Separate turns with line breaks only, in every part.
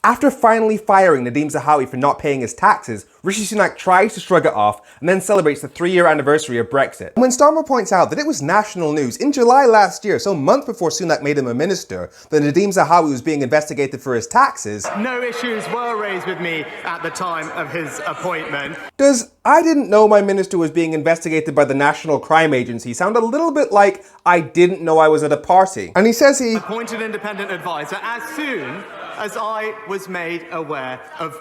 After finally firing Nadhim Zahawi for not paying his taxes, Rishi Sunak tries to shrug it off and then celebrates the 3-year anniversary of Brexit. And when Starmer points out that it was national news in July last year, so a month before Sunak made him a minister, that Nadhim Zahawi was being investigated for his taxes,
no issues were raised with me at the time of his appointment.
Does "I didn't know my minister was being investigated by the National Crime Agency" sound a little bit like "I didn't know I was at a party"? And he says he
appointed independent advisor as soon as I was made aware of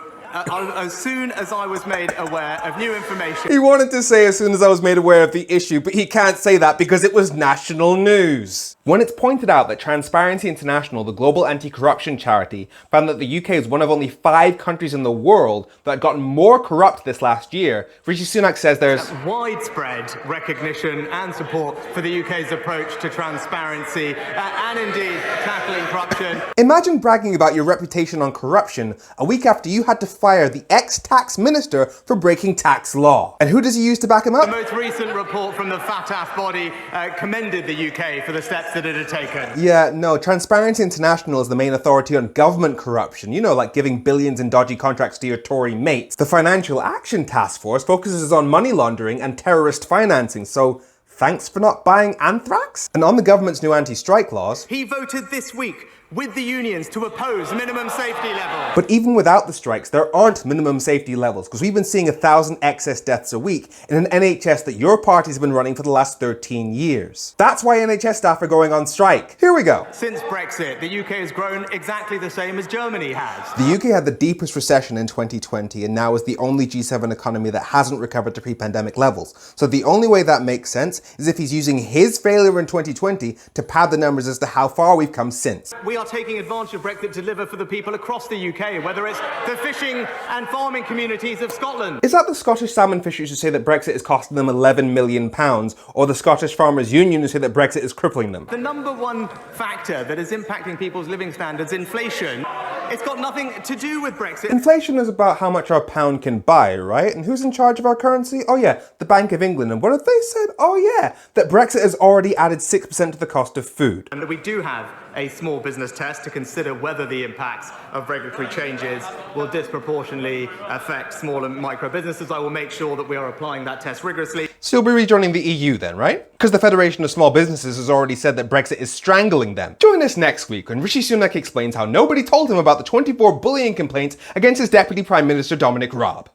new information.
He wanted to say "as soon as I was made aware of the issue," but he can't say that because it was national news. When it's pointed out that Transparency International, the global anti-corruption charity, found that the UK is one of only 5 countries in the world that had gotten more corrupt this last year, Rishi Sunak says there's
widespread recognition and support for the UK's approach to transparency and indeed tackling corruption.
Imagine bragging about your reputation on corruption a week after you had to fire the ex-tax minister for breaking tax law. And who does he use to back him up?
The most recent report from the FATF body commended the UK for the steps that it had taken.
Yeah, no, Transparency International is the main authority on government corruption. You know, like giving billions in dodgy contracts to your Tory mates. The Financial Action Task Force focuses on money laundering and terrorist financing, so thanks for not buying anthrax? And on the government's new anti-strike laws,
he voted this week with the unions to oppose minimum safety levels.
But even without the strikes, there aren't minimum safety levels, because we've been seeing 1,000 excess deaths a week in an NHS that your party's been running for the last 13 years. That's why NHS staff are going on strike. Here we go.
Since Brexit, the UK has grown exactly the same as Germany has.
The UK had the deepest recession in 2020 and now is the only G7 economy that hasn't recovered to pre-pandemic levels. So the only way that makes sense is if he's using his failure in 2020 to pad the numbers as to how far we've come since.
We are taking advantage of Brexit to deliver for the people across the UK, whether it's the fishing and farming communities of Scotland.
Is that the Scottish salmon fishers who say that Brexit is costing them £11 million, or the Scottish Farmers Union who say that Brexit is crippling them?
The number one factor that is impacting people's living standards, inflation, it's got nothing to do with Brexit.
Inflation is about how much our pound can buy, right? And who's in charge of our currency? Oh yeah, the Bank of England. And what have they said? Oh yeah, that Brexit has already added 6% to the cost of food.
And we do have a small business test to consider whether the impacts of regulatory changes will disproportionately affect small and micro businesses. I will make sure that we are applying that test rigorously.
So you'll be rejoining the EU then, right? Because the Federation of Small Businesses has already said that Brexit is strangling them. Join us next week when Rishi Sunak explains how nobody told him about the 24 bullying complaints against his Deputy Prime Minister Dominic Raab.